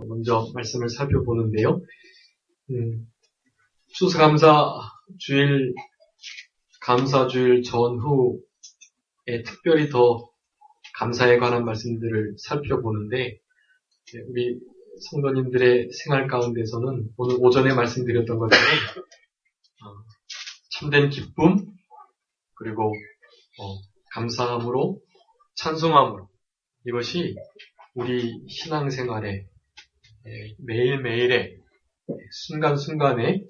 먼저 말씀을 살펴보는데요. 추수감사주일, 감사주일 전후에 특별히 더 감사에 관한 말씀들을 살펴보는데, 우리 성도님들의 생활 가운데서는 오늘 오전에 말씀드렸던 것처럼 참된 기쁨, 그리고 감사함으로, 찬송함으로, 이것이 우리 신앙생활의 매일매일의 순간순간의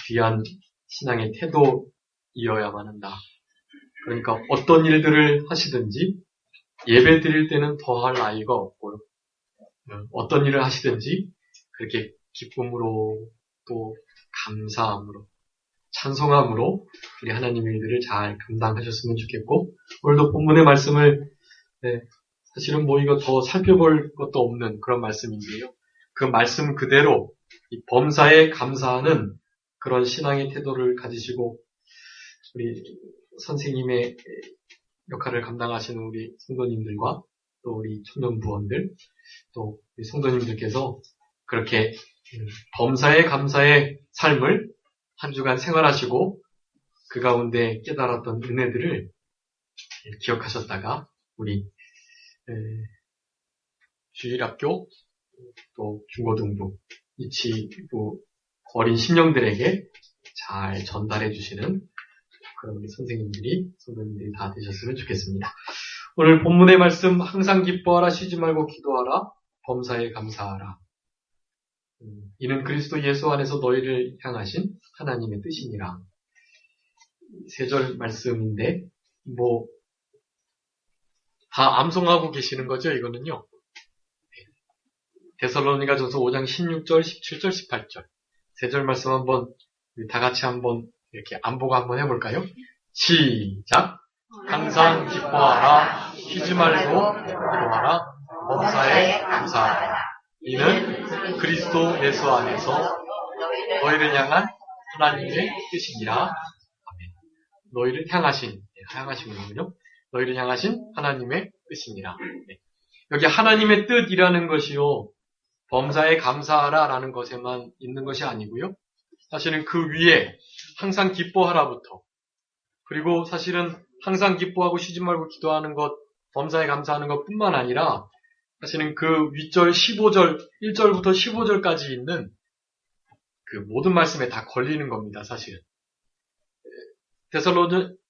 귀한 신앙의 태도이어야만 한다. 그러니까 어떤 일들을 하시든지 예배 드릴 때는 더할 나위가 없고, 어떤 일을 하시든지 그렇게 기쁨으로 또 감사함으로 찬송함으로 우리 하나님의 일들을 잘 감당하셨으면 좋겠고, 오늘도 본문의 말씀을 사실은 이거 더 살펴볼 것도 없는 그런 말씀인데요. 그 말씀 그대로 이 범사에 감사하는 그런 신앙의 태도를 가지시고 우리 선생님의 역할을 감당하시는 우리 성도님들과 또 우리 청년부원들 또 우리 성도님들께서 그렇게 범사에 감사의 삶을 한 주간 생활하시고 그 가운데 깨달았던 은혜들을 기억하셨다가 우리 주일학교 또 중고등부 이치부 어린 심령들에게 잘 전달해 주시는 그런 우리 선생님들이 성도님들이 다 되셨으면 좋겠습니다. 오늘 본문의 말씀 항상 기뻐하라 쉬지 말고 기도하라 범사에 감사하라. 이는 그리스도 예수 안에서 너희를 향하신 하나님의 뜻이니라. 세 절 말씀인데 다 암송하고 계시는 거죠, 이거는요. 데살로니가전서 5장 16절, 17절, 18절. 세 절 말씀 한번 다 같이 한번 이렇게 안보고 한번 해볼까요? 시작! 항상 기뻐하라, 쉬지 말고 기도하라, 범사에 감사하라. 이는 그리스도 예수 안에서 너희를 향한 하나님의 뜻이니라. 아멘. 너희를 향하시는군요. 너희를 향하신 하나님의 뜻이니라. 네. 여기 하나님의 뜻이라는 것이요, 범사에 감사하라 라는 것에만 있는 것이 아니고요. 사실은 그 위에 항상 기뻐하라부터, 그리고 사실은 항상 기뻐하고 쉬지 말고 기도하는 것, 범사에 감사하는 것 뿐만 아니라 사실은 그 윗절 15절, 1절부터 15절까지 있는 그 모든 말씀에 다 걸리는 겁니다, 사실은.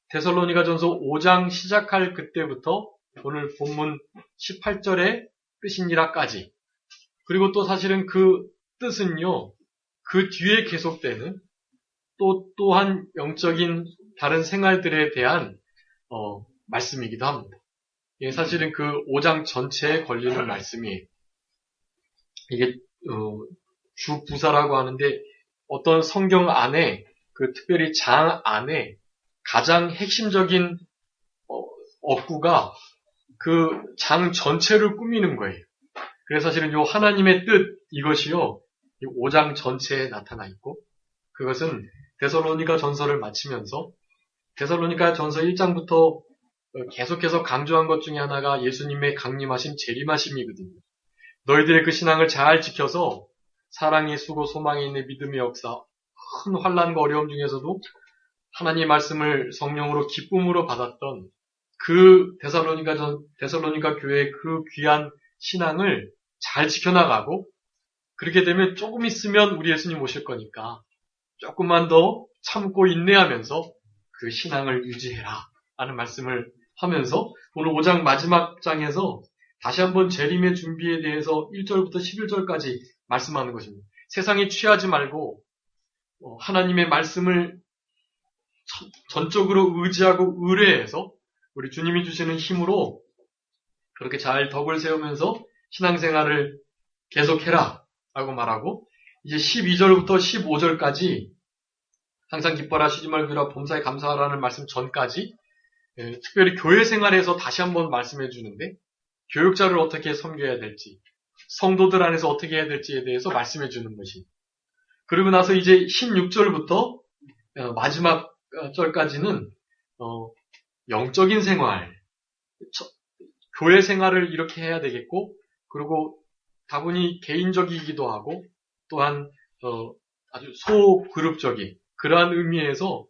데살로니가전서 5장 시작할 그때부터 오늘 본문 18절의 뜻이니라까지, 그리고 또 사실은 그 뜻은요, 그 뒤에 계속되는 또한 영적인 다른 생활들에 대한 말씀이기도 합니다. 이게 사실은 그 5장 전체에 걸리는 말씀이에요. 이게 주부사라고 하는데 어떤 성경 안에 그 특별히 장 안에 가장 핵심적인 어구가 그 장 전체를 꾸미는 거예요. 그래서 사실은 요 하나님의 뜻 이것이요 5장 전체에 나타나 있고, 그것은 데살로니가 전서를 마치면서 데살로니가 전서 1장부터 계속해서 강조한 것 중에 하나가 예수님의 강림하심, 재림하심이거든요. 너희들의 그 신앙을 잘 지켜서 사랑의 수고, 소망에 있는 믿음의 역사, 큰 환난과 어려움 중에서도 하나님의 말씀을 성령으로 기쁨으로 받았던 그 데살로니가 교회의 그 귀한 신앙을 잘 지켜나가고, 그렇게 되면 조금 있으면 우리 예수님 오실 거니까 조금만 더 참고 인내하면서 그 신앙을 유지해라 라는 말씀을 하면서 오늘 5장 마지막 장에서 다시 한번 재림의 준비에 대해서 1절부터 11절까지 말씀하는 것입니다. 세상에 취하지 말고 하나님의 말씀을 전적으로 의지하고 의뢰해서 우리 주님이 주시는 힘으로 그렇게 잘 덕을 세우면서 신앙생활을 계속해라 라고 말하고, 이제 12절부터 15절까지 항상 기뻐라, 쉬지 말고 기도하라, 범사에 감사하라는 말씀 전까지 특별히 교회 생활에서 다시 한번 말씀해 주는데, 교육자를 어떻게 섬겨야 될지, 성도들 안에서 어떻게 해야 될지에 대해서 말씀해 주는 것이, 그리고 나서 이제 16절부터 마지막 절까지는 영적인 생활, 교회 생활을 이렇게 해야 되겠고, 그리고 다분히 개인적이기도 하고 또한 아주 소그룹적인 그러한 의미에서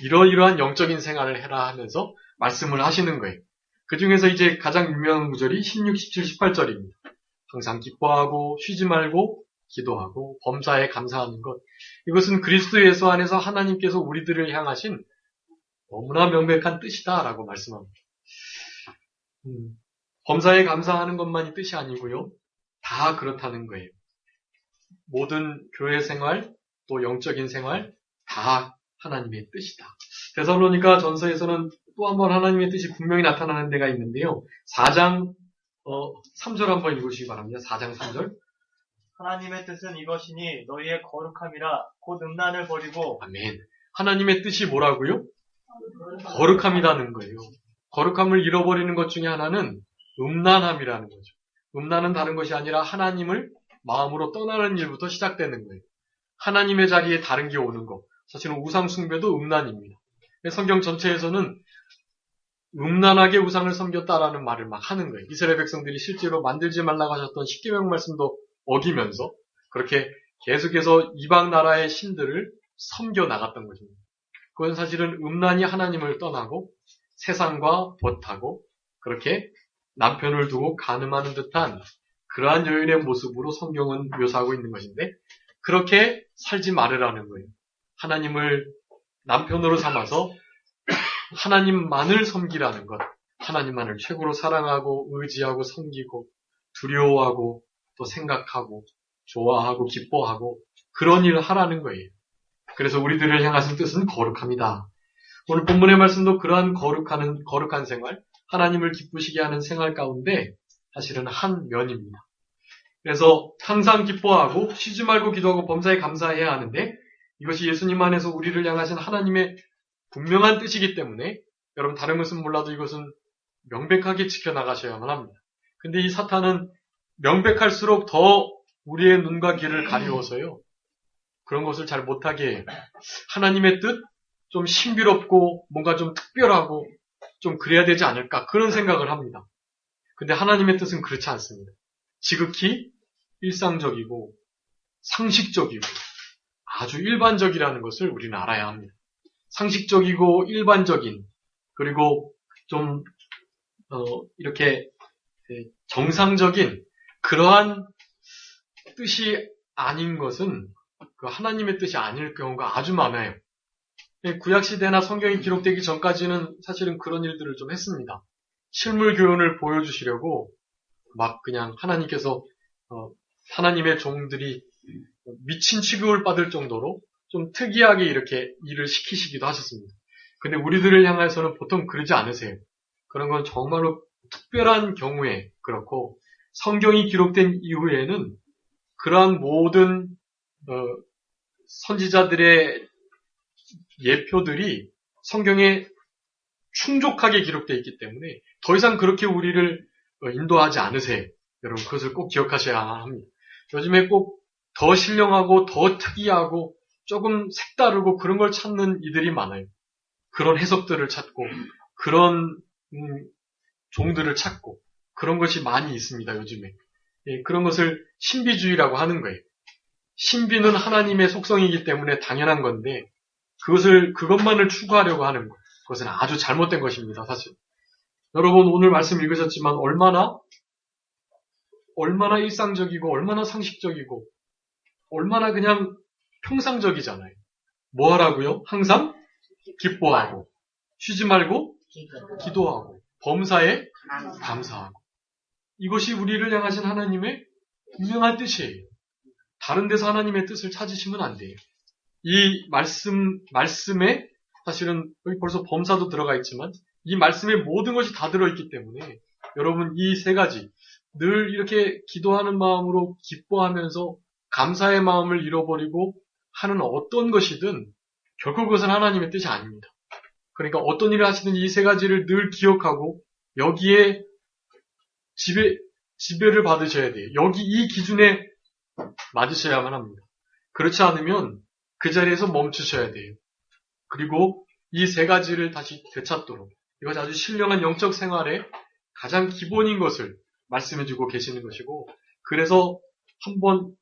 이러이러한 영적인 생활을 해라 하면서 말씀을 하시는 거예요. 그 중에서 이제 가장 유명한 구절이 16, 17, 18절입니다. 항상 기뻐하고 쉬지 말고 기도하고 범사에 감사하는 것. 이것은 그리스도 예수 안에서 하나님께서 우리들을 향하신 너무나 명백한 뜻이다라고 말씀합니다. 범사에 감사하는 것만이 뜻이 아니고요. 다 그렇다는 거예요. 모든 교회 생활, 또 영적인 생활 다 하나님의 뜻이다. 데살로니가 전서에서는 또 한 번 하나님의 뜻이 분명히 나타나는 데가 있는데요. 4장 3절 한번 읽으시기 바랍니다. 4장 3절. 하나님의 뜻은 이것이니 너희의 거룩함이라 곧 음란을 버리고. 아멘. 하나님의 뜻이 뭐라고요? 거룩함이라는 거예요. 거룩함을 잃어버리는 것 중에 하나는 음란함이라는 거죠. 음란은 다른 것이 아니라 하나님을 마음으로 떠나는 일부터 시작되는 거예요. 하나님의 자리에 다른 게 오는 것. 사실은 우상 숭배도 음란입니다. 성경 전체에서는 음란하게 우상을 섬겼다라는 말을 막 하는 거예요. 이스라엘 백성들이 실제로 만들지 말라고 하셨던 십계명 말씀도 어기면서 그렇게 계속해서 이방 나라의 신들을 섬겨 나갔던 것입니다. 그건 사실은 음란이 하나님을 떠나고 세상과 벗하고 그렇게 남편을 두고 간음하는 듯한 그러한 여인의 모습으로 성경은 묘사하고 있는 것인데 그렇게 살지 말으라는 거예요. 하나님을 남편으로 삼아서 하나님만을 섬기라는 것, 하나님만을 최고로 사랑하고 의지하고 섬기고 두려워하고 또 생각하고 좋아하고 기뻐하고 그런 일을 하라는 거예요. 그래서 우리들을 향하신 뜻은 거룩합니다. 오늘 본문의 말씀도 그러한 거룩한 생활, 하나님을 기쁘시게 하는 생활 가운데 사실은 한 면입니다. 그래서 항상 기뻐하고 쉬지 말고 기도하고 범사에 감사해야 하는데 이것이 예수님 안에서 우리를 향하신 하나님의 분명한 뜻이기 때문에 여러분 다른 것은 몰라도 이것은 명백하게 지켜나가셔야만 합니다. 근데 이 사탄은 명백할수록 더 우리의 눈과 귀를 가리워서요. 그런 것을 잘 못하게 해요. 하나님의 뜻? 좀 신비롭고 뭔가 좀 특별하고 좀 그래야 되지 않을까 그런 생각을 합니다. 근데 하나님의 뜻은 그렇지 않습니다. 지극히 일상적이고 상식적이고 아주 일반적이라는 것을 우리는 알아야 합니다. 상식적이고 일반적인 그리고 좀 이렇게 정상적인 그러한 뜻이 아닌 것은 그 하나님의 뜻이 아닐 경우가 아주 많아요. 구약시대나 성경이 기록되기 전까지는 사실은 그런 일들을 좀 했습니다. 실물 교훈을 보여주시려고 막 그냥 하나님께서 하나님의 종들이 미친 취급을 받을 정도로 좀 특이하게 이렇게 일을 시키시기도 하셨습니다. 근데 우리들을 향해서는 보통 그러지 않으세요. 그런 건 정말로 특별한 경우에 그렇고 성경이 기록된 이후에는 그러한 모든 선지자들의 예표들이 성경에 충족하게 기록되어 있기 때문에 더 이상 그렇게 우리를 인도하지 않으세요. 여러분 그것을 꼭 기억하셔야 합니다. 요즘에 꼭 더 신령하고 더 특이하고 조금 색다르고 그런 걸 찾는 이들이 많아요. 그런 해석들을 찾고 그런 종들을 찾고 그런 것이 많이 있습니다. 요즘에. 그런 것을 신비주의라고 하는 거예요. 신비는 하나님의 속성이기 때문에 당연한 건데 그것만을 추구하려고 하는 것. 그것은 아주 잘못된 것입니다. 사실. 여러분 오늘 말씀 읽으셨지만 얼마나 일상적이고 얼마나 상식적이고 얼마나 그냥 평상적이잖아요. 뭐 하라고요? 항상 기뻐하고 쉬지 말고 기도하고 범사에 감사하고 이것이 우리를 향하신 하나님의 분명한 뜻이에요. 다른 데서 하나님의 뜻을 찾으시면 안 돼요. 이 말씀에 사실은 여기 벌써 범사도 들어가 있지만 이 말씀에 모든 것이 다 들어있기 때문에 여러분 이 세 가지 늘 이렇게 기도하는 마음으로 기뻐하면서 감사의 마음을 잃어버리고 하는 어떤 것이든 결국 그것은 하나님의 뜻이 아닙니다. 그러니까 어떤 일을 하시든 이 세 가지를 늘 기억하고 여기에 지배를 받으셔야 돼요. 여기 이 기준에 맞으셔야만 합니다. 그렇지 않으면 그 자리에서 멈추셔야 돼요. 그리고 이 세 가지를 다시 되찾도록 이것이 아주 신령한 영적 생활의 가장 기본인 것을 말씀해주고 계시는 것이고 그래서 한번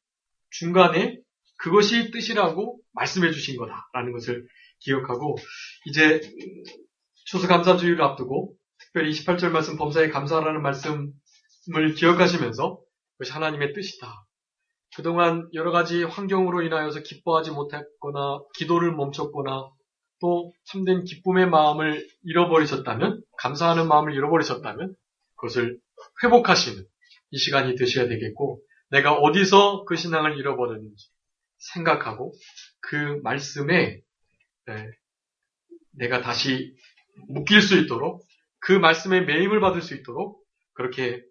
중간에 그것이 뜻이라고 말씀해 주신 거다라는 것을 기억하고 이제 추수감사주의를 앞두고 특별히 28절 말씀 범사에 감사하라는 말씀을 기억하시면서 그것이 하나님의 뜻이다. 그동안 여러 가지 환경으로 인하여서 기뻐하지 못했거나 기도를 멈췄거나 또 참된 기쁨의 마음을 잃어버리셨다면 감사하는 마음을 잃어버리셨다면 그것을 회복하시는 이 시간이 되셔야 되겠고 내가 어디서 그 신앙을 잃어버렸는지 생각하고 그 말씀에 내가 다시 묶일 수 있도록 그 말씀에 매임을 받을 수 있도록 그렇게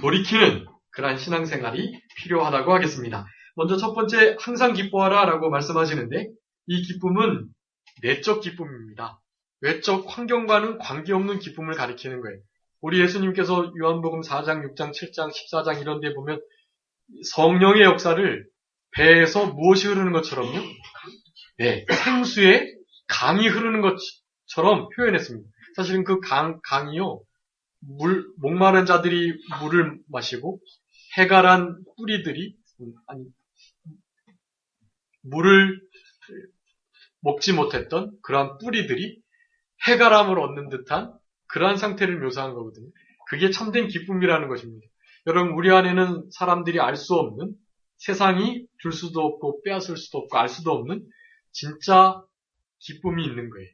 돌이키는 그러한 신앙생활이 필요하다고 하겠습니다. 먼저 첫 번째 항상 기뻐하라 라고 말씀하시는데 이 기쁨은 내적 기쁨입니다. 외적 환경과는 관계없는 기쁨을 가리키는 거예요. 우리 예수님께서 요한복음 4장, 6장, 7장, 14장 이런 데 보면 성령의 역사를 배에서 무엇이 흐르는 것처럼요. 네, 생수에 강이 흐르는 것처럼 표현했습니다. 사실은 그 강이요. 목마른 자들이 물을 마시고 해갈한 뿌리들이 물을 먹지 못했던 그러한 뿌리들이 해갈함을 얻는 듯한 그러한 상태를 묘사한 거거든요. 그게 참된 기쁨이라는 것입니다. 여러분 우리 안에는 사람들이 알 수 없는 세상이 줄 수도 없고 빼앗을 수도 없고 알 수도 없는 진짜 기쁨이 있는 거예요.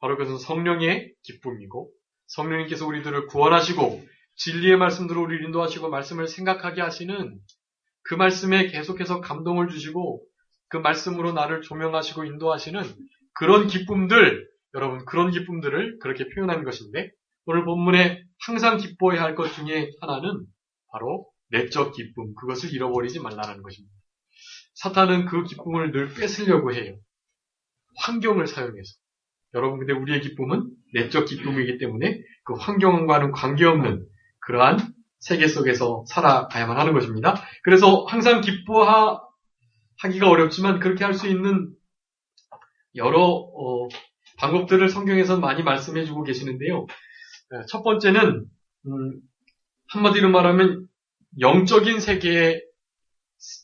바로 그것은 성령의 기쁨이고 성령님께서 우리들을 구원하시고 진리의 말씀대로 우리를 인도하시고 말씀을 생각하게 하시는 그 말씀에 계속해서 감동을 주시고 그 말씀으로 나를 조명하시고 인도하시는 그런 기쁨들, 여러분 그런 기쁨들을 그렇게 표현한 것인데 오늘 본문에 항상 기뻐해야 할 것 중에 하나는 바로 내적 기쁨, 그것을 잃어버리지 말라는 것입니다. 사탄은 그 기쁨을 늘 뺏으려고 해요. 환경을 사용해서. 여러분 근데 우리의 기쁨은 내적 기쁨이기 때문에 그 환경과는 관계없는 그러한 세계 속에서 살아가야만 하는 것입니다. 그래서 항상 기뻐하기가 어렵지만 그렇게 할 수 있는 여러 방법들을 성경에서 많이 말씀해주고 계시는데요. 첫 번째는 한마디로 말하면 영적인 세계에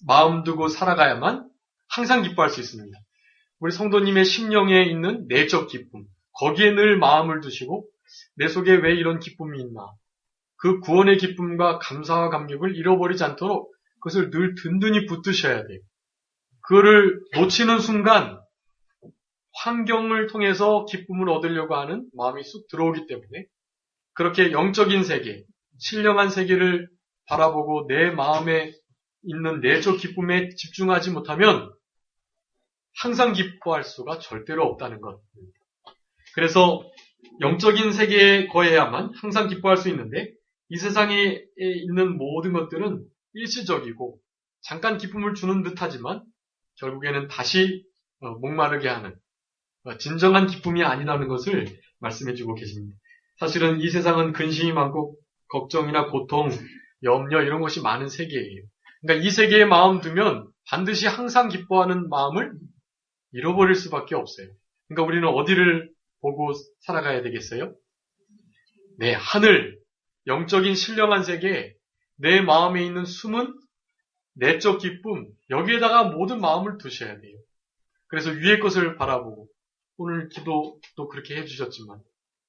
마음 두고 살아가야만 항상 기뻐할 수 있습니다. 우리 성도님의 심령에 있는 내적 기쁨, 거기에 늘 마음을 두시고 내 속에 왜 이런 기쁨이 있나, 그 구원의 기쁨과 감사와 감격을 잃어버리지 않도록 그것을 늘 든든히 붙드셔야 돼요. 그거를 놓치는 순간 환경을 통해서 기쁨을 얻으려고 하는 마음이 쑥 들어오기 때문에 그렇게 영적인 세계, 신령한 세계를 바라보고 내 마음에 있는 내적 기쁨에 집중하지 못하면 항상 기뻐할 수가 절대로 없다는 것. 그래서 영적인 세계에 거해야만 항상 기뻐할 수 있는데 이 세상에 있는 모든 것들은 일시적이고 잠깐 기쁨을 주는 듯하지만 결국에는 다시 목마르게 하는 진정한 기쁨이 아니라는 것을 말씀해주고 계십니다. 사실은 이 세상은 근심이 많고 걱정이나 고통, 염려 이런 것이 많은 세계예요. 그러니까 이 세계에 마음 두면 반드시 항상 기뻐하는 마음을 잃어버릴 수밖에 없어요. 그러니까 우리는 어디를 보고 살아가야 되겠어요? 네, 하늘, 영적인 신령한 세계, 내 마음에 있는 숨은 내적 기쁨, 여기에다가 모든 마음을 두셔야 돼요. 그래서 위의 것을 바라보고 오늘 기도도 그렇게 해주셨지만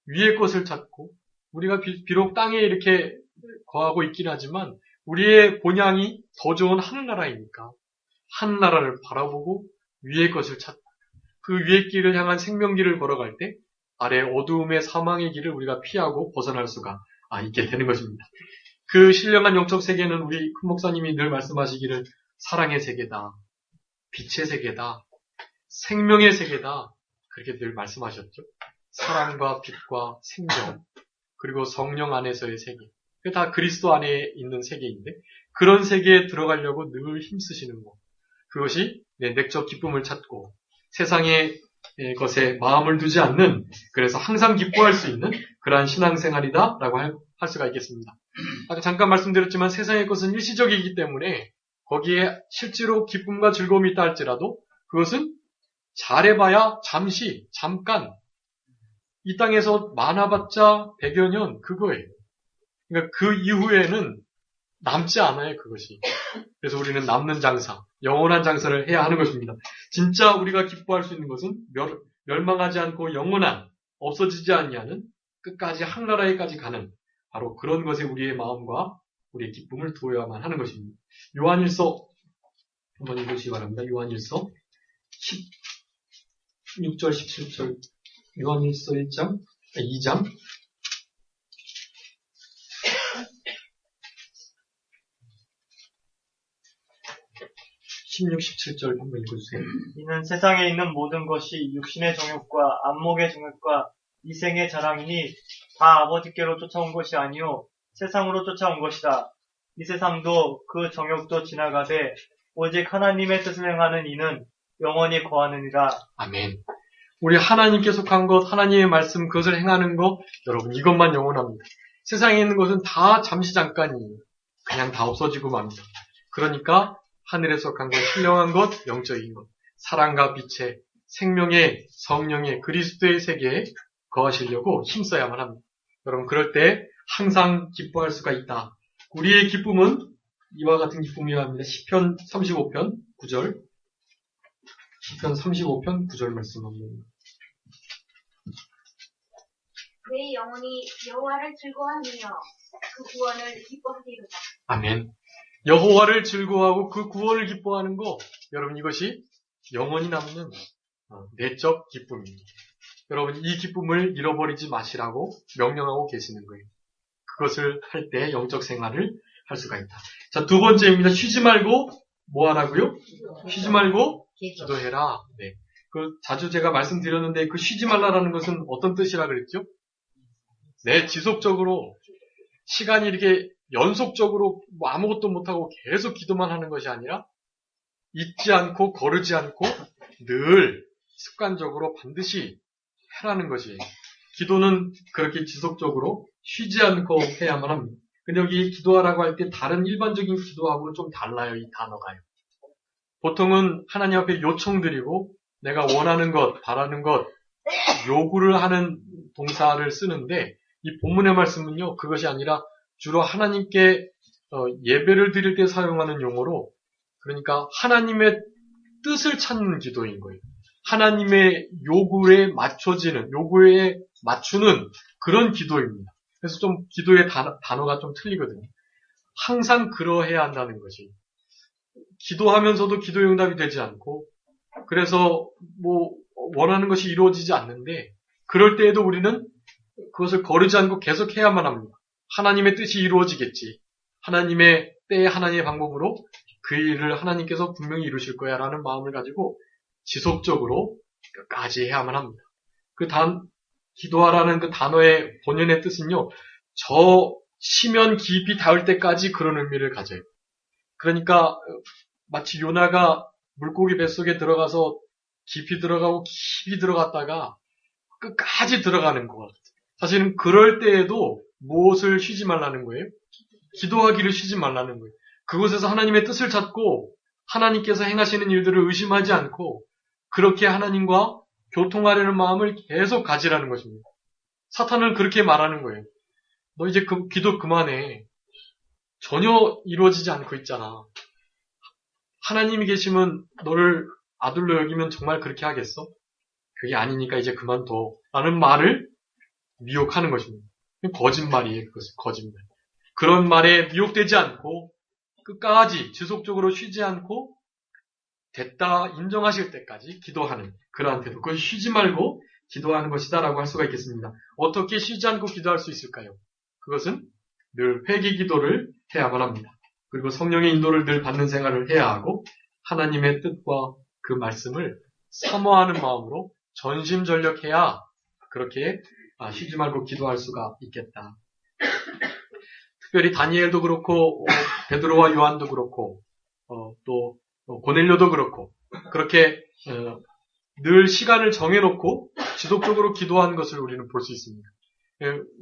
위의 것을 찾고 우리가 비록 땅에 이렇게 거하고 있긴 하지만 우리의 본향이 더 좋은 하늘나라이니까 하늘나라를 바라보고 위의 것을 찾고 그 위의 길을 향한 생명길을 걸어갈 때 아래 어두움의 사망의 길을 우리가 피하고 벗어날 수가 있게 되는 것입니다. 그 신령한 영적 세계는 우리 큰 목사님이 늘 말씀하시기를 사랑의 세계다, 빛의 세계다, 생명의 세계다 그렇게 늘 말씀하셨죠. 사랑과 빛과 생명 그리고 성령 안에서의 세계 그게 다 그리스도 안에 있는 세계인데 그런 세계에 들어가려고 늘 힘쓰시는 것 그것이 내적 기쁨을 찾고 세상의 것에 마음을 두지 않는 그래서 항상 기뻐할 수 있는 그러한 신앙생활이다 라고 할 수가 있겠습니다. 아까 잠깐 말씀드렸지만 세상의 것은 일시적이기 때문에 거기에 실제로 기쁨과 즐거움이 있다 할지라도 그것은 잘해봐야 잠시 잠깐 이 땅에서 많아봤자 100여 년 그거예요. 그러니까 그 이후에는 남지 않아요, 그것이. 그래서 우리는 남는 장사, 영원한 장사를 해야 하는 것입니다. 진짜 우리가 기뻐할 수 있는 것은 멸망하지 않고 영원한, 없어지지 아니하는 끝까지 항나라에까지 가는 바로 그런 것에 우리의 마음과 우리의 기쁨을 두어야만 하는 것입니다. 요한일서 한번 읽으시기 바랍니다. 요한일서 16절, 17절, 요한일서 2장 16, 17절 한번 읽어주세요. 이는 세상에 있는 모든 것이 육신의 정욕과 안목의 정욕과 이생의 자랑이니 다 아버지께로 쫓아온 것이 아니요 세상으로 쫓아온 것이다. 이 세상도 그 정욕도 지나가되 오직 하나님의 뜻을 행하는 이는 영원히 거하느니라. 아멘. 우리 하나님께 속한 것, 하나님의 말씀, 그것을 행하는 것, 여러분 이것만 영원합니다. 세상에 있는 것은 다 잠시 잠깐이에요. 그냥 다 없어지고 맙니다. 그러니까 하늘에 속한 것, 신령한 것, 영적인 것, 사랑과 빛의 생명의 성령의 그리스도의 세계에 거하시려고 힘써야만 합니다. 여러분 그럴 때 항상 기뻐할 수가 있다. 우리의 기쁨은 이와 같은 기쁨이어야 합니다. 시편 35편 9절 시편 35편 9절 말씀합니다. 내 영혼이 여호와를 즐거워하며 그 구원을 기뻐하리로다. 아멘. 여호와를 즐거워하고 그 구원을 기뻐하는 거, 여러분 이것이 영원히 남는 내적 기쁨입니다. 여러분 이 기쁨을 잃어버리지 마시라고 명령하고 계시는 거예요. 그것을 할 때 영적 생활을 할 수가 있다. 자, 두 번째입니다. 쉬지 말고 뭐 하라고요? 쉬지 말고 기도해라. 네. 자주 제가 말씀드렸는데 그 쉬지 말라라는 것은 어떤 뜻이라 그랬죠? 네, 지속적으로 시간이 이렇게 연속적으로 뭐 아무것도 못하고 계속 기도만 하는 것이 아니라 잊지 않고 거르지 않고 늘 습관적으로 반드시 하라는 것이에요. 기도는 그렇게 지속적으로 쉬지 않고 해야만 합니다. 근데 여기 기도하라고 할 때 다른 일반적인 기도하고는 좀 달라요, 이 단어가요. 보통은 하나님 앞에 요청드리고 내가 원하는 것, 바라는 것, 요구를 하는 동사를 쓰는데 이 본문의 말씀은요, 그것이 아니라 주로 하나님께 예배를 드릴 때 사용하는 용어로, 그러니까 하나님의 뜻을 찾는 기도인 거예요. 하나님의 요구에 맞춰지는, 요구에 맞추는 그런 기도입니다. 그래서 좀 기도의 단어가 좀 틀리거든요. 항상 그러해야 한다는 것이. 기도하면서도 기도의 응답이 되지 않고, 그래서 뭐 원하는 것이 이루어지지 않는데, 그럴 때에도 우리는 그것을 거르지 않고 계속 해야만 합니다. 하나님의 뜻이 이루어지겠지. 하나님의 때에 하나님의 방법으로 그 일을 하나님께서 분명히 이루실 거야 라는 마음을 가지고 지속적으로 끝까지 해야만 합니다. 기도하라는 그 단어의 본연의 뜻은요, 저 심연 깊이 닿을 때까지 그런 의미를 가져요. 그러니까 마치 요나가 물고기 뱃속에 들어가서 깊이 들어가고 깊이 들어갔다가 끝까지 들어가는 것 같아요. 사실은 그럴 때에도 무엇을 쉬지 말라는 거예요? 기도하기를 쉬지 말라는 거예요. 그곳에서 하나님의 뜻을 찾고 하나님께서 행하시는 일들을 의심하지 않고 그렇게 하나님과 교통하려는 마음을 계속 가지라는 것입니다. 사탄은 그렇게 말하는 거예요. 너 이제 기도 그만해. 전혀 이루어지지 않고 있잖아. 하나님이 계시면 너를 아들로 여기면 정말 그렇게 하겠어? 그게 아니니까 이제 그만둬. 라는 말을 미혹하는 것입니다. 거짓말이에요. 그것은 거짓말. 그런 말에 미혹되지 않고 끝까지 지속적으로 쉬지 않고 됐다 인정하실 때까지 기도하는 그러한 태도. 그걸 쉬지 말고 기도하는 것이다라고 할 수가 있겠습니다. 어떻게 쉬지 않고 기도할 수 있을까요? 그것은 늘 회개 기도를 해야만 합니다. 그리고 성령의 인도를 늘 받는 생활을 해야 하고 하나님의 뜻과 그 말씀을 사모하는 마음으로 전심전력해야 그렇게 쉬지 말고 기도할 수가 있겠다. 특별히 다니엘도 그렇고 베드로와 요한도 그렇고 또 고넬료도 그렇고 그렇게 늘 시간을 정해놓고 지속적으로 기도하는 것을 우리는 볼 수 있습니다.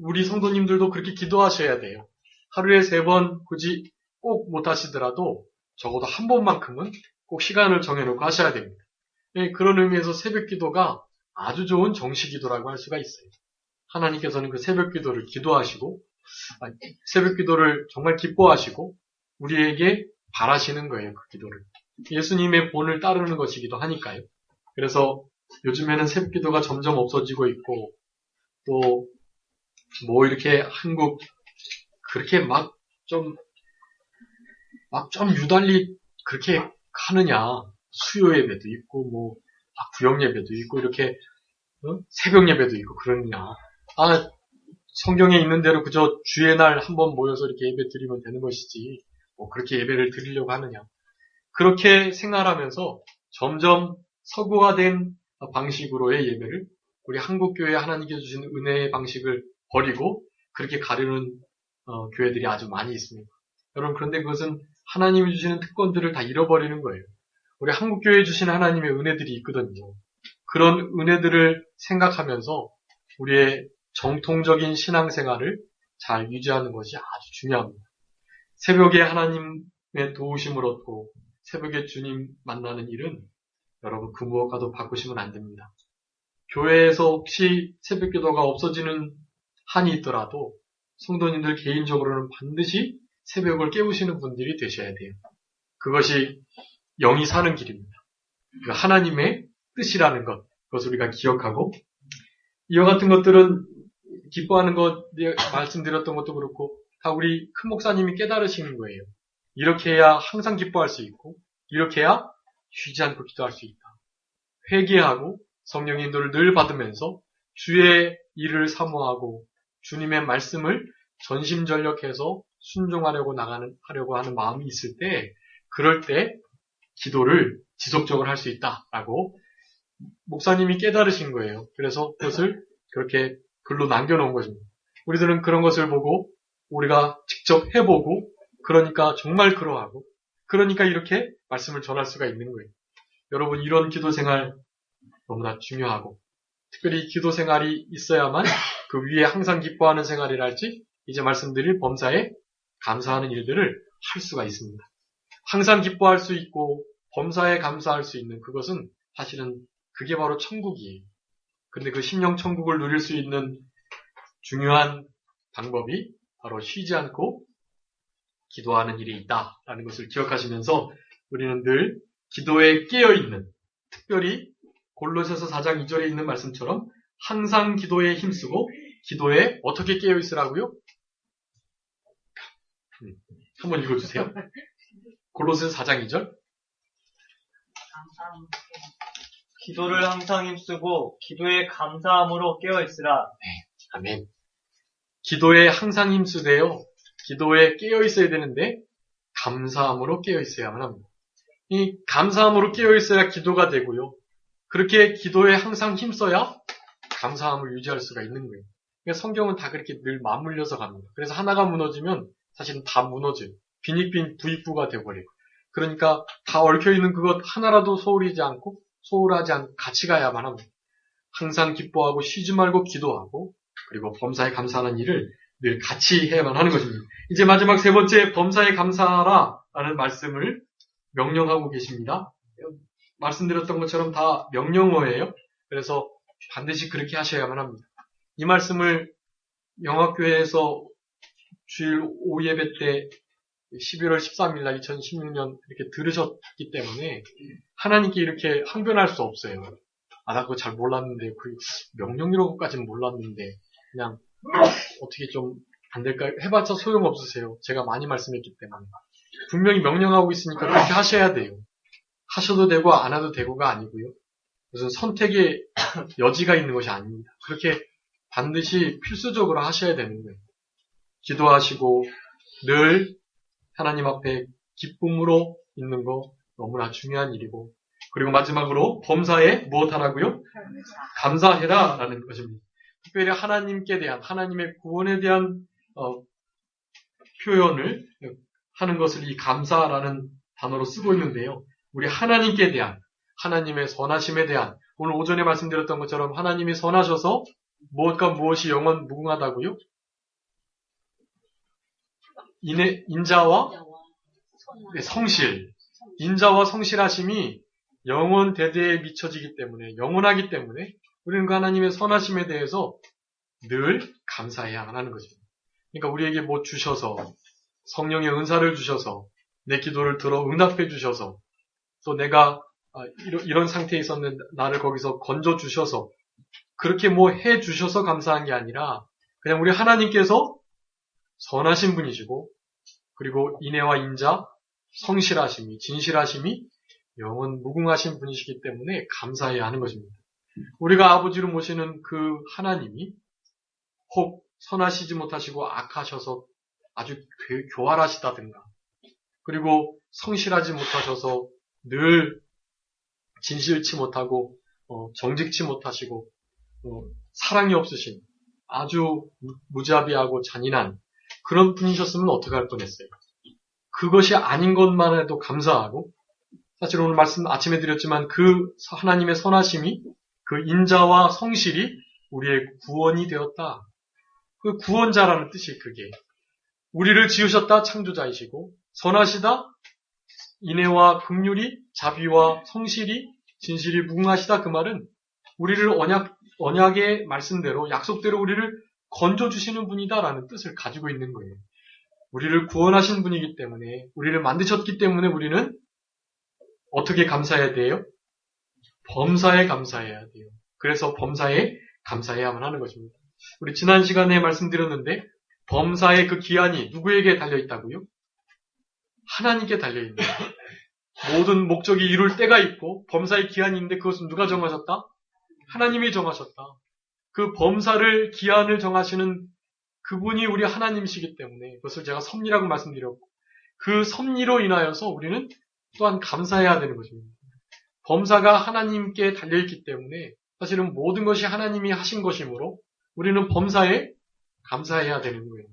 우리 성도님들도 그렇게 기도하셔야 돼요. 하루에 3번 굳이 꼭 못하시더라도 적어도 한 번만큼은 꼭 시간을 정해놓고 하셔야 됩니다. 그런 의미에서 새벽 기도가 아주 좋은 정시 기도라고 할 수가 있어요. 하나님께서는 그 새벽 기도를 기도하시고 새벽 기도를 정말 기뻐하시고 우리에게 바라시는 거예요. 그 기도를. 예수님의 본을 따르는 것이기도 하니까요. 그래서 요즘에는 새벽기도가 점점 없어지고 있고 또 뭐 이렇게 한국 그렇게 막 좀 유달리 그렇게 하느냐. 수요 예배도 있고 뭐 구역 예배도 있고 이렇게 새벽 예배도 있고 그러느냐. 성경에 있는 대로 그저 주의 날 한번 모여서 이렇게 예배 드리면 되는 것이지 뭐 그렇게 예배를 드리려고 하느냐. 그렇게 생각하면서 점점 서구화된 방식으로의 예배를 우리 한국교회 하나님께서 주신 은혜의 방식을 버리고 그렇게 가르는 교회들이 아주 많이 있습니다. 여러분 그런데 그것은 하나님이 주시는 특권들을 다 잃어버리는 거예요. 우리 한국교회에 주신 하나님의 은혜들이 있거든요. 그런 은혜들을 생각하면서 우리의 정통적인 신앙생활을 잘 유지하는 것이 아주 중요합니다. 새벽에 하나님의 도우심을 얻고 새벽에 주님 만나는 일은 여러분 그 무엇과도 바꾸시면 안 됩니다. 교회에서 혹시 새벽기도가 없어지는 한이 있더라도 성도님들 개인적으로는 반드시 새벽을 깨우시는 분들이 되셔야 돼요. 그것이 영이 사는 길입니다. 하나님의 뜻이라는 것, 그것을 우리가 기억하고 이와 같은 것들은 기뻐하는 것, 말씀드렸던 것도 그렇고 다 우리 큰 목사님이 깨달으시는 거예요. 이렇게 해야 항상 기뻐할 수 있고 이렇게 해야 쉬지 않고 기도할 수 있다. 회개하고 성령의 인도를 늘 받으면서 주의 일을 사모하고 주님의 말씀을 전심전력해서 순종하려고 하는 마음이 있을 때 그럴 때 기도를 지속적으로 할 수 있다라고 목사님이 깨달으신 거예요. 그래서 그것을 그렇게 글로 남겨놓은 것입니다. 우리들은 그런 것을 보고 우리가 직접 해보고 그러니까 정말 그러하고 그러니까 이렇게 말씀을 전할 수가 있는 거예요. 여러분 이런 기도 생활 너무나 중요하고 특별히 기도 생활이 있어야만 그 위에 항상 기뻐하는 생활이랄지 이제 말씀드릴 범사에 감사하는 일들을 할 수가 있습니다. 항상 기뻐할 수 있고 범사에 감사할 수 있는 그것은 사실은 그게 바로 천국이에요. 근데 그 심령 천국을 누릴 수 있는 중요한 방법이 바로 쉬지 않고 기도하는 일이 있다라는 것을 기억하시면서 우리는 늘 기도에 깨어있는, 특별히 골로새서 4장 2절에 있는 말씀처럼 항상 기도에 힘쓰고 기도에 어떻게 깨어있으라고요? 한번 읽어주세요. 골로새서 4장 2절. 기도를 항상 힘쓰고 기도에 감사함으로 깨어있으라. 네, 아멘. 기도에 항상 힘쓰되요. 기도에 깨어있어야 되는데 감사함으로 깨어있어야만 합니다. 이 감사함으로 깨어있어야 기도가 되고요. 그렇게 기도에 항상 힘써야 감사함을 유지할 수가 있는 거예요. 그러니까 성경은 다 그렇게 늘 맞물려서 갑니다. 그래서 하나가 무너지면 사실은 다 무너져요. 빈익빈 부익부가 되어버리고. 그러니까 다 얽혀있는 그것 하나라도 소홀하지 않고 같이 가야만 합니다. 항상 기뻐하고 쉬지 말고 기도하고 그리고 범사에 감사하는 일을 늘 같이 해야만 하는 것입니다. 이제 마지막 세 번째 범사에 감사하라라는 말씀을 명령하고 계십니다. 말씀드렸던 것처럼 다 명령어예요. 그래서 반드시 그렇게 하셔야만 합니다. 이 말씀을 영학교회에서 주일 5예배 때 11월 13일 날 2016년 이렇게 들으셨기 때문에 하나님께 이렇게 항변할 수 없어요. 나 그거 잘 몰랐는데 그 명령이라고까지는 몰랐는데 그냥 어떻게 좀 안 될까요? 해봤자 소용없으세요. 제가 많이 말씀했기 때문에. 분명히 명령하고 있으니까 그렇게 하셔야 돼요. 하셔도 되고 안 해도 되고가 아니고요. 무슨 선택의 여지가 있는 것이 아닙니다. 그렇게 반드시 필수적으로 하셔야 되는 거예요. 기도하시고 늘 하나님 앞에 기쁨으로 있는 거 너무나 중요한 일이고 그리고 마지막으로 범사에 무엇하라고요? 감사해라 라는 것입니다. 특별히 하나님께 대한 하나님의 구원에 대한 표현을 하는 것을 이 감사라는 단어로 쓰고 있는데요. 우리 하나님께 대한 하나님의 선하심에 대한 오늘 오전에 말씀드렸던 것처럼 하나님이 선하셔서 무엇과 무엇이 영원 무궁하다고요? 인자와 성실, 인자와 성실하심이 영원 대대에 미쳐지기 때문에 영원하기 때문에 우리는 그 하나님의 선하심에 대해서 늘 감사해야만 하는 것입니다. 그러니까 우리에게 뭐 주셔서 성령의 은사를 주셔서 내 기도를 들어 응답해 주셔서 또 내가 이런 상태에 있었는데 나를 거기서 건져 주셔서 그렇게 뭐 해 주셔서 감사한 게 아니라 그냥 우리 하나님께서 선하신 분이시고 그리고 인애와 인자, 성실하심이, 진실하심이 영원 무궁하신 분이시기 때문에 감사해야 하는 것입니다. 우리가 아버지로 모시는 그 하나님이 혹 선하시지 못하시고 악하셔서 아주 교활하시다든가 그리고 성실하지 못하셔서 늘 진실치 못하고 정직치 못하시고 사랑이 없으신 아주 무자비하고 잔인한 그런 분이셨으면 어떡할 뻔했어요. 그것이 아닌 것만 해도 감사하고 사실 오늘 말씀 아침에 드렸지만 그 하나님의 선하심이 그 인자와 성실이 우리의 구원이 되었다. 그 구원자라는 뜻이 그게 우리를 지으셨다 창조자이시고 선하시다 인애와 긍휼이 자비와 성실이 진실이 무궁하시다 그 말은 우리를 언약의 말씀대로 약속대로 우리를 건져주시는 분이다라는 뜻을 가지고 있는 거예요. 우리를 구원하신 분이기 때문에 우리를 만드셨기 때문에 우리는 어떻게 감사해야 돼요? 범사에 감사해야 돼요. 그래서 범사에 감사해야만 하는 것입니다. 우리 지난 시간에 말씀드렸는데 범사의 그 기한이 누구에게 달려있다고요? 하나님께 달려있는 거예요. 모든 목적이 이룰 때가 있고 범사의 기한이 있는데 그것은 누가 정하셨다? 하나님이 정하셨다. 그 범사를 기한을 정하시는 그분이 우리 하나님이시기 때문에 그것을 제가 섭리라고 말씀드렸고 그 섭리로 인하여서 우리는 또한 감사해야 되는 것입니다. 범사가 하나님께 달려있기 때문에 사실은 모든 것이 하나님이 하신 것이므로 우리는 범사에 감사해야 되는 거예요.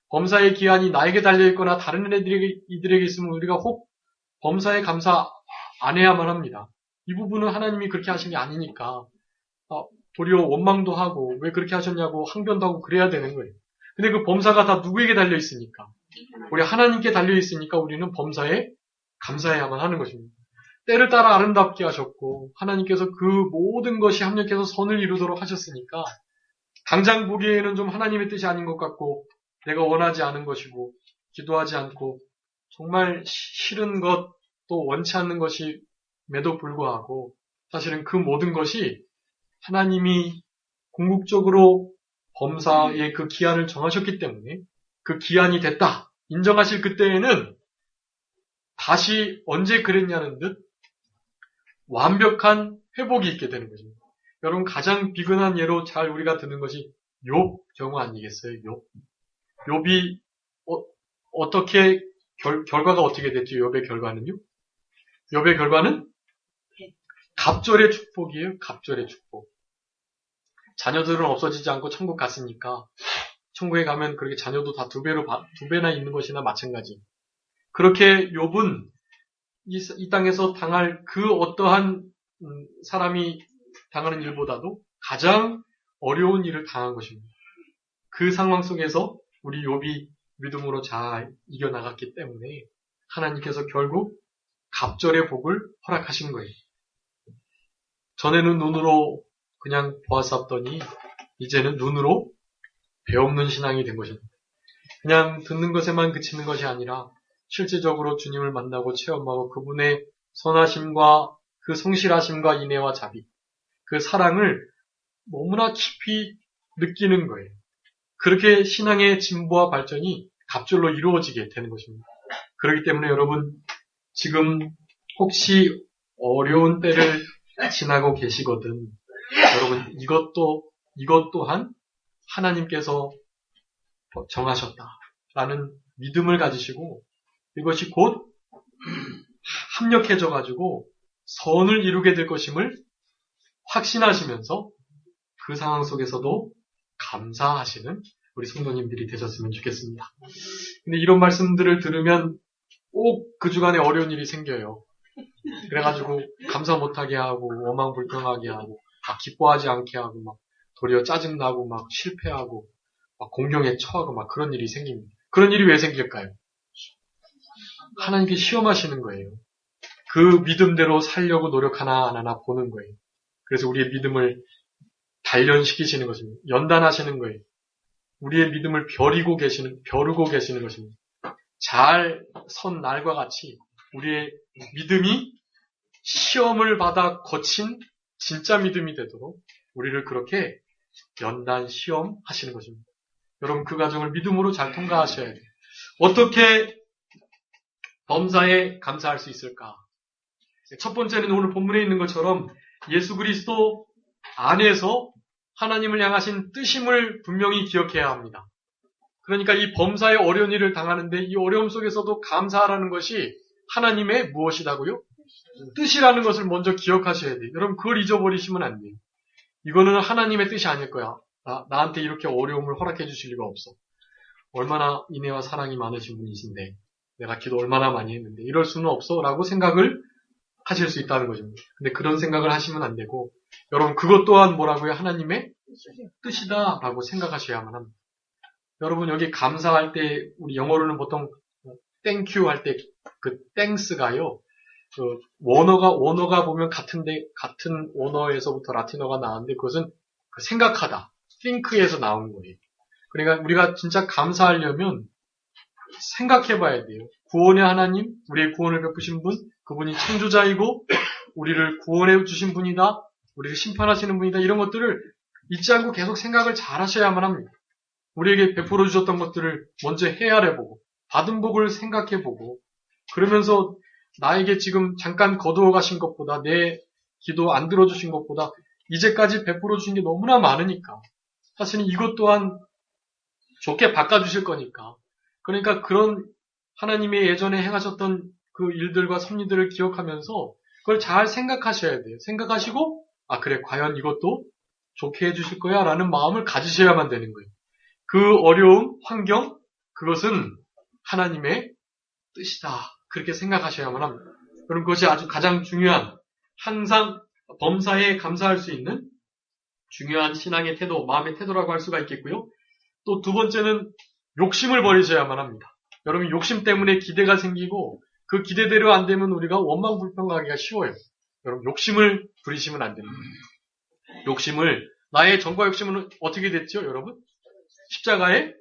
범사의 기한이 나에게 달려있거나 다른 이들에게 있으면 우리가 혹 범사에 감사 안 해야만 합니다. 이 부분은 하나님이 그렇게 하신 게 아니니까 도리어 원망도 하고 왜 그렇게 하셨냐고 항변도 하고 그래야 되는 거예요. 근데 그 범사가 다 누구에게 달려있으니까 우리 하나님께 달려있으니까 우리는 범사에 감사해야만 하는 것입니다. 때를 따라 아름답게 하셨고 하나님께서 그 모든 것이 합력해서 선을 이루도록 하셨으니까 당장 보기에는 좀 하나님의 뜻이 아닌 것 같고 내가 원하지 않은 것이고 기도하지 않고 정말 싫은 것 또 원치 않는 것임에도 불구하고 사실은 그 모든 것이 하나님이 궁극적으로 범사의 그 기한을 정하셨기 때문에 그 기한이 됐다 인정하실 그때에는 다시 언제 그랬냐는 듯 완벽한 회복이 있게 되는 것입니다. 여러분 가장 비근한 예로 잘 우리가 듣는 것이 욥 경우 아니겠어요? 욥이 어떻게 결과가 어떻게 됐죠? 욥의 결과는요? 욥의 결과는 갑절의 축복이에요. 갑절의 축복. 자녀들은 없어지지 않고 천국 갔으니까 천국에 가면 그렇게 자녀도 다 두 배나 있는 것이나 마찬가지. 그렇게 욥은 이 땅에서 당할 그 어떠한 사람이 당하는 일보다도 가장 어려운 일을 당한 것입니다. 그 상황 속에서 우리 욥이 믿음으로 잘 이겨나갔기 때문에 하나님께서 결국 갑절의 복을 허락하신 거예요. 전에는 눈으로 그냥 보았었더니 이제는 눈으로 배없는 신앙이 된 것입니다. 그냥 듣는 것에만 그치는 것이 아니라 실제적으로 주님을 만나고 체험하고 그분의 선하심과 그 성실하심과 인애와 자비, 그 사랑을 너무나 깊이 느끼는 거예요. 그렇게 신앙의 진보와 발전이 갑절로 이루어지게 되는 것입니다. 그렇기 때문에 여러분 지금 혹시 어려운 때를 지나고 계시거든 여러분 이것 또한 하나님께서 정하셨다라는 믿음을 가지시고 이것이 곧 합력해져 가지고 선을 이루게 될 것임을 확신하시면서 그 상황 속에서도 감사하시는 우리 성도님들이 되셨으면 좋겠습니다. 근데 이런 말씀들을 들으면 꼭 그 주간에 어려운 일이 생겨요. 그래가지고 감사 못하게 하고 원망불평하게 하고 막 기뻐하지 않게 하고 막 도리어 짜증나고 막 실패하고 막 공경에 처하고 막 그런 일이 생깁니다. 그런 일이 왜 생길까요? 하나님께 시험하시는 거예요. 그 믿음대로 살려고 노력하나 안 하나 보는 거예요. 그래서 우리의 믿음을 단련시키시는 것입니다. 연단하시는 거예요. 우리의 믿음을 벼르고 계시는 것입니다. 잘 선 날과 같이 우리의 믿음이 시험을 받아 거친 진짜 믿음이 되도록 우리를 그렇게 연단 시험하시는 것입니다. 여러분 그 과정을 믿음으로 잘 통과하셔야 돼요. 어떻게 범사에 감사할 수 있을까? 첫 번째는 오늘 본문에 있는 것처럼 예수 그리스도 안에서 하나님을 향하신 뜻임을 분명히 기억해야 합니다. 그러니까 이 범사의 어려운 일을 당하는데 이 어려움 속에서도 감사하라는 것이 하나님의 무엇이라고요? 뜻이라는 것을 먼저 기억하셔야 돼요. 여러분 그걸 잊어버리시면 안 돼요. 이거는 하나님의 뜻이 아닐 거야. 나한테 이렇게 어려움을 허락해 주실 리가 없어. 얼마나 인애와 사랑이 많으신 분이신데 내가 기도 얼마나 많이 했는데 이럴 수는 없어 라고 생각을 하실 수 있다는 것입니다. 근데 그런 생각을 하시면 안 되고 여러분 그것 또한 뭐라고요? 하나님의 뜻이다 라고 생각하셔야만 합니다. 여러분 여기 감사할 때 우리 영어로는 보통 땡큐 할 때 그 땡스가요. 그 원어가 보면 같은데 같은 원어에서부터 라틴어가 나왔는데 그것은 그 생각하다, think에서 나온 거예요. 그러니까 우리가 진짜 감사하려면 생각해 봐야 돼요. 구원의 하나님, 우리의 구원을 베푸신 분, 그분이 창조자이고 우리를 구원해 주신 분이다, 우리를 심판하시는 분이다, 이런 것들을 잊지 않고 계속 생각을 잘 하셔야만 합니다. 우리에게 베풀어 주셨던 것들을 먼저 헤아려보고 받은 복을 생각해 보고 그러면서 나에게 지금 잠깐 거두어 가신 것보다 내 기도 안 들어주신 것보다 이제까지 베풀어 주신 게 너무나 많으니까 사실은 이것 또한 좋게 바꿔주실 거니까 그러니까 그런 하나님의 예전에 행하셨던 그 일들과 섭리들을 기억하면서 그걸 잘 생각하셔야 돼요. 생각하시고 아 그래 과연 이것도 좋게 해주실 거야 라는 마음을 가지셔야만 되는 거예요. 그 어려움, 환경 그것은 하나님의 뜻이다. 그렇게 생각하셔야만 합니다. 그럼 그것이 아주 가장 중요한 항상 범사에 감사할 수 있는 중요한 신앙의 태도, 마음의 태도라고 할 수가 있겠고요. 또 두 번째는 욕심을 버리셔야만 합니다. 여러분 욕심 때문에 기대가 생기고 그 기대대로 안 되면 우리가 원망불평하기가 쉬워요. 여러분 욕심을 부리시면 안 됩니다. 나의 정과 욕심은 어떻게 됐죠, 여러분? 십자가에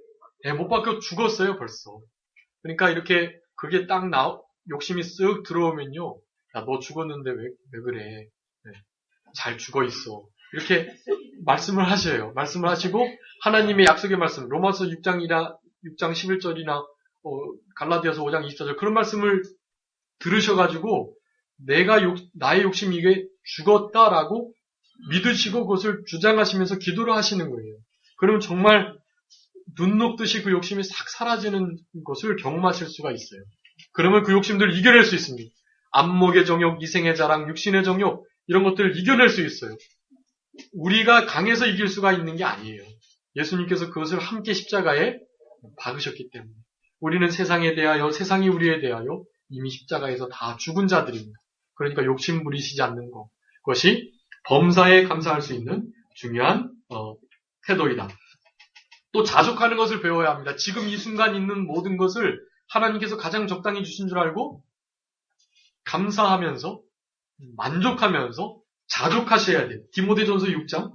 못 박혀 죽었어요, 벌써. 그러니까 이렇게 그게 딱 욕심이 쓱 들어오면요. 야, 너 죽었는데 왜 그래? 네, 잘 죽어 있어. 이렇게 말씀을 하셔요. 말씀을 하시고 하나님의 약속의 말씀, 로마서 6장 11절이나 갈라디아서 5장 24절 그런 말씀을 들으셔가지고 나의 욕심이 이게 죽었다라고 믿으시고 그것을 주장하시면서 기도를 하시는 거예요. 그러면 정말 눈 녹듯이 그 욕심이 싹 사라지는 것을 경험하실 수가 있어요. 그러면 그 욕심들을 이겨낼 수 있습니다. 안목의 정욕, 이생의 자랑, 육신의 정욕 이런 것들을 이겨낼 수 있어요. 우리가 강해서 이길 수가 있는 게 아니에요. 예수님께서 그것을 함께 십자가에 박으셨기 때문에 우리는 세상에 대하여 세상이 우리에 대하여 이미 십자가에서 다 죽은 자들입니다. 그러니까 욕심 부리시지 않는 것 그것이 범사에 감사할 수 있는 중요한 태도이다. 또 자족하는 것을 배워야 합니다. 지금 이 순간 있는 모든 것을 하나님께서 가장 적당히 주신 줄 알고 감사하면서 만족하면서 자족하셔야 돼요. 디모데전서 6장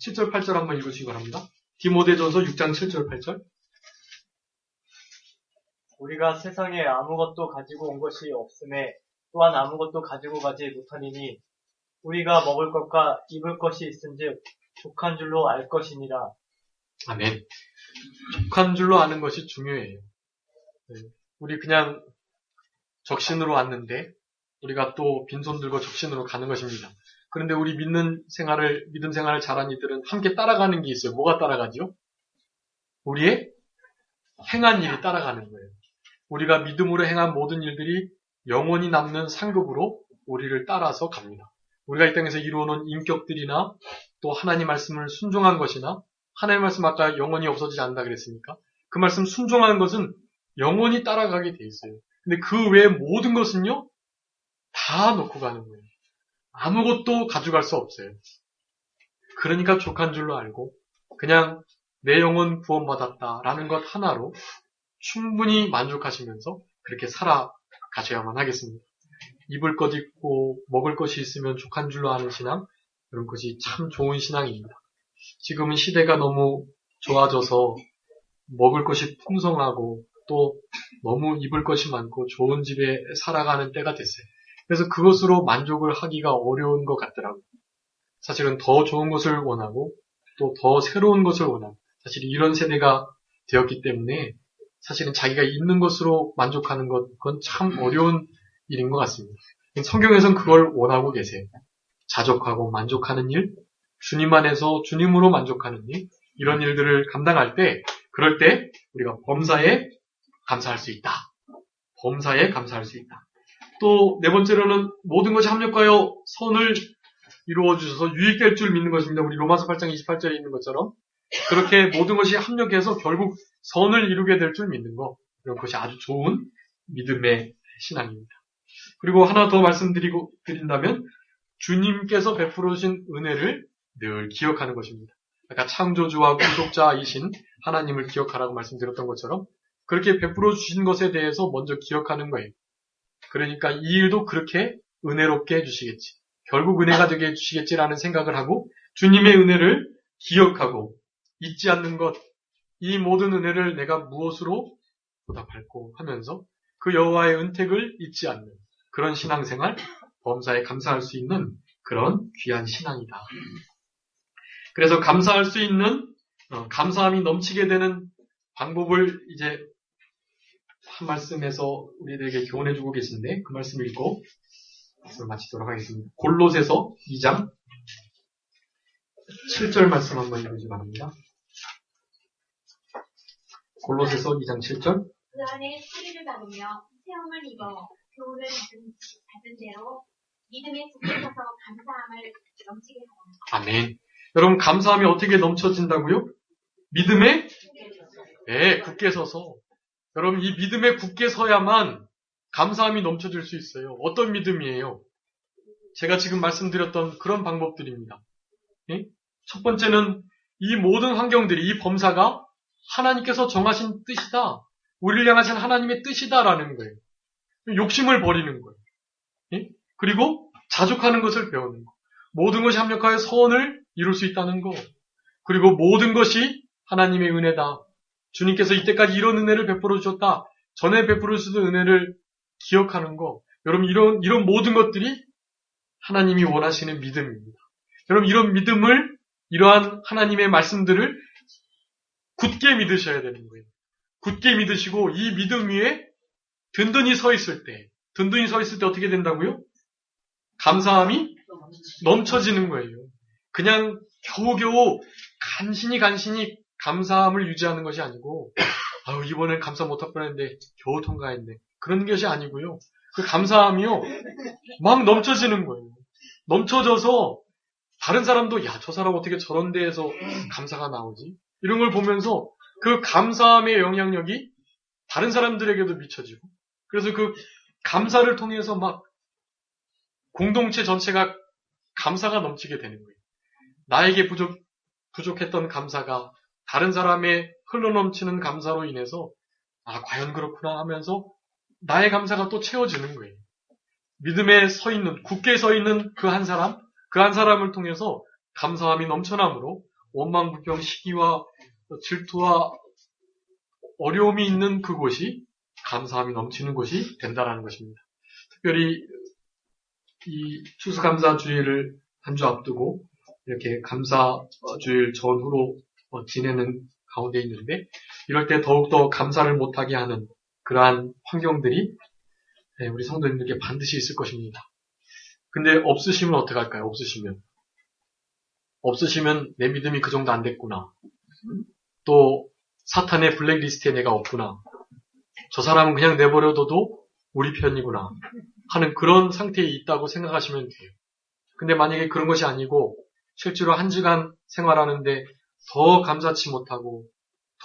7절 8절 한번 읽으시기 바랍니다. 디모데전서 6장 7절 8절 우리가 세상에 아무것도 가지고 온 것이 없음에 또한 아무것도 가지고 가지 못하니니 우리가 먹을 것과 입을 것이 있은즉 족한 줄로 알 것이니라. 아멘. 족한 줄로 아는 것이 중요해요. 네. 우리 그냥 적신으로 왔는데 우리가 또 빈손 들고 적신으로 가는 것입니다. 그런데 우리 믿음 생활을 잘한 이들은 함께 따라가는 게 있어요. 뭐가 따라가죠? 우리의 행한 일이 따라가는 거예요. 우리가 믿음으로 행한 모든 일들이 영원히 남는 상급으로 우리를 따라서 갑니다. 우리가 이 땅에서 이루어놓은 인격들이나 또 하나님 말씀을 순종한 것이나 하나님 말씀 아까 영원히 없어지지 않는다 그랬습니까? 그 말씀 순종하는 것은 영원히 따라가게 돼 있어요. 근데 그 외의 모든 것은요, 다 놓고 가는 거예요. 아무것도 가져갈 수 없어요. 그러니까 족한 줄로 알고 그냥 내 영혼 구원받았다라는 것 하나로 충분히 만족하시면서 그렇게 살아가셔야만 하겠습니다. 입을 것 있고 먹을 것이 있으면 족한 줄로 아는 신앙, 그런 것이 참 좋은 신앙입니다. 지금은 시대가 너무 좋아져서 먹을 것이 풍성하고 또 너무 입을 것이 많고 좋은 집에 살아가는 때가 됐어요. 그래서 그것으로 만족을 하기가 어려운 것 같더라고요. 사실은 더 좋은 것을 원하고 또 더 새로운 것을 원하고 사실 이런 세대가 되었기 때문에 사실은 자기가 있는 것으로 만족하는 것, 그건 참 어려운 일인 것 같습니다. 성경에서는 그걸 원하고 계세요. 자족하고 만족하는 일, 주님 안에서 주님으로 만족하는 일, 이런 일들을 감당할 때, 그럴 때 우리가 범사에 감사할 수 있다. 범사에 감사할 수 있다. 또 네 번째로는 모든 것이 합력하여 선을 이루어 주셔서 유익될 줄 믿는 것입니다. 우리 로마서 8장 28절에 있는 것처럼 그렇게 모든 것이 합력해서 결국 선을 이루게 될 줄 믿는 것, 이런 것이 아주 좋은 믿음의 신앙입니다. 그리고 하나 더 말씀드린다면 주님께서 베풀어 주신 은혜를 늘 기억하는 것입니다. 아까 창조주와 구속자이신 하나님을 기억하라고 말씀드렸던 것처럼 그렇게 베풀어 주신 것에 대해서 먼저 기억하는 거예요. 그러니까 이 일도 그렇게 은혜롭게 해주시겠지. 결국 은혜가 되게 해주시겠지라는 생각을 하고 주님의 은혜를 기억하고 잊지 않는 것, 이 모든 은혜를 내가 무엇으로 보답할고 하면서 그 여호와의 은택을 잊지 않는 그런 신앙생활, 범사에 감사할 수 있는 그런 귀한 신앙이다. 그래서 감사할 수 있는 감사함이 넘치게 되는 방법을 이제 한 말씀에서 우리들에게 교훈해주고 계신데 그 말씀을 읽고 말씀을 마치도록 하겠습니다. 골로새서 2장 7절 말씀 한번 읽으시 바랍니다. 골로새서 2장 7절. 그 안에 소리를 받으며 세움을 입어 교훈을 받은 대로 믿음에 굳게 서서 감사함을 넘치게 하라. 아멘. 여러분 감사함이 어떻게 넘쳐진다고요? 믿음에 네, 굳게 서서. 여러분 이 믿음에 굳게 서야만 감사함이 넘쳐질 수 있어요. 어떤 믿음이에요? 제가 지금 말씀드렸던 그런 방법들입니다. 예? 첫 번째는 이 모든 환경들이 이 범사가 하나님께서 정하신 뜻이다. 우리를 향하신 하나님의 뜻이다라는 거예요. 욕심을 버리는 거예요. 예? 그리고 자족하는 것을 배우는 거. 모든 것이 합력하여 선을 이룰 수 있다는 거. 그리고 모든 것이 하나님의 은혜다. 주님께서 이때까지 이런 은혜를 베풀어 주셨다. 전에 베풀어 주신 은혜를 기억하는 거. 여러분 이런 모든 것들이 하나님이 원하시는 믿음입니다. 여러분 이런 믿음을 이러한 하나님의 말씀들을 굳게 믿으셔야 되는 거예요. 굳게 믿으시고 이 믿음 위에 든든히 서 있을 때 어떻게 된다고요? 감사함이 넘쳐지는 거예요. 그냥 겨우겨우 간신히 감사함을 유지하는 것이 아니고 이번엔 감사 못할 뻔했는데 겨우 통과했네. 그런 것이 아니고요. 그 감사함이요. 막 넘쳐지는 거예요. 넘쳐져서 다른 사람도 야, 저 사람 어떻게 저런 데에서 감사가 나오지? 이런 걸 보면서 그 감사함의 영향력이 다른 사람들에게도 미쳐지고 그래서 그 감사를 통해서 막 공동체 전체가 감사가 넘치게 되는 거예요. 나에게 부족했던 감사가 다른 사람의 흘러넘치는 감사로 인해서 과연 그렇구나 하면서 나의 감사가 또 채워지는 거예요. 믿음에 서 있는, 굳게 서 있는 그 한 사람을 통해서 감사함이 넘쳐나므로 원망불평, 시기와 질투와 어려움이 있는 그곳이 감사함이 넘치는 곳이 된다라는 것입니다. 특별히 이 추수감사주일을 한 주 앞두고 이렇게 감사주일 전후로 지내는 가운데 있는데 이럴 때 더욱더 감사를 못하게 하는 그러한 환경들이 우리 성도님들께 반드시 있을 것입니다. 근데 없으시면 어떡할까요? 없으시면 내 믿음이 그 정도 안 됐구나. 또 사탄의 블랙리스트에 내가 없구나. 저 사람은 그냥 내버려둬도 우리 편이구나 하는 그런 상태에 있다고 생각하시면 돼요. 근데 만약에 그런 것이 아니고 실제로 한 주간 생활하는데 더 감사치 못하고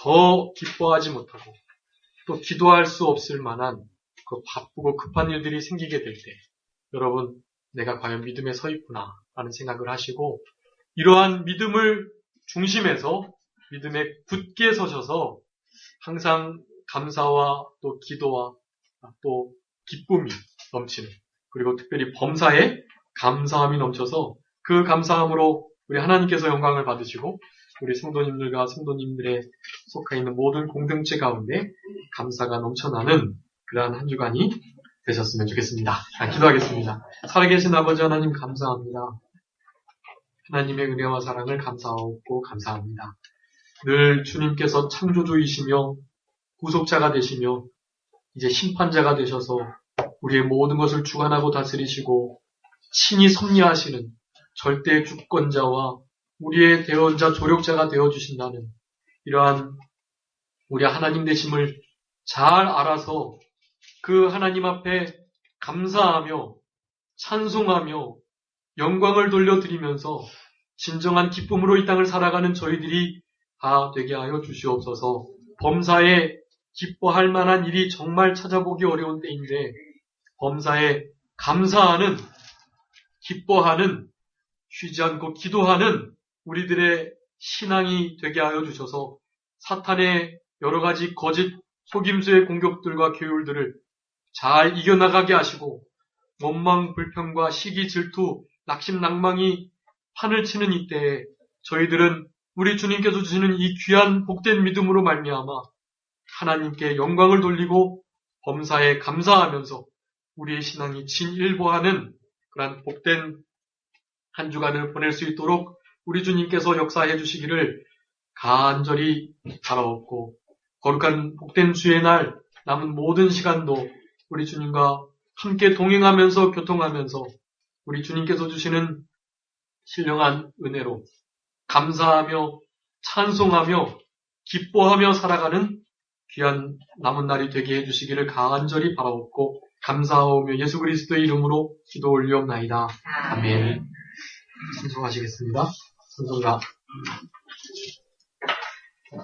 더 기뻐하지 못하고 또 기도할 수 없을 만한 그 바쁘고 급한 일들이 생기게 될 때 여러분 내가 과연 믿음에 서 있구나 라는 생각을 하시고 이러한 믿음을 중심에서 믿음에 굳게 서셔서 항상 감사와 또 기도와 또 기쁨이 넘치는 그리고 특별히 범사에 감사함이 넘쳐서 그 감사함으로 우리 하나님께서 영광을 받으시고 우리 성도님들과 성도님들의 속해 있는 모든 공동체 가운데 감사가 넘쳐나는 그러한 한 주간이 되셨으면 좋겠습니다. 기도하겠습니다. 살아계신 아버지 하나님 감사합니다. 하나님의 은혜와 사랑을 감사하고 감사합니다. 늘 주님께서 창조주이시며 구속자가 되시며 이제 심판자가 되셔서 우리의 모든 것을 주관하고 다스리시고 친히 섭리하시는 절대 주권자와 우리의 대언자 조력자가 되어주신다는 이러한 우리 하나님 되심을 잘 알아서 그 하나님 앞에 감사하며 찬송하며 영광을 돌려드리면서 진정한 기쁨으로 이 땅을 살아가는 저희들이 다 되게 하여 주시옵소서. 범사에 기뻐할 만한 일이 정말 찾아보기 어려운 때인데 범사에 감사하는, 기뻐하는, 쉬지 않고 기도하는 우리들의 신앙이 되게 하여 주셔서 사탄의 여러 가지 거짓 속임수의 공격들과 교율들을 잘 이겨나가게 하시고 원망, 불평과 시기, 질투, 낙심, 낭망이 판을 치는 이때에 저희들은 우리 주님께서 주시는 이 귀한 복된 믿음으로 말미암아 하나님께 영광을 돌리고 범사에 감사하면서 우리의 신앙이 진일보하는 그러한 복된 한 주간을 보낼 수 있도록 우리 주님께서 역사해 주시기를 간절히 바라옵고 거룩한 복된 주의 날 남은 모든 시간도 우리 주님과 함께 동행하면서 교통하면서 우리 주님께서 주시는 신령한 은혜로 감사하며 찬송하며 기뻐하며 살아가는 귀한 남은 날이 되게 해주시기를 간절히 바라옵고 감사하오며 예수 그리스도의 이름으로 기도 올리옵나이다. 아멘. 찬송하시겠습니다. 찬송가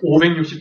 567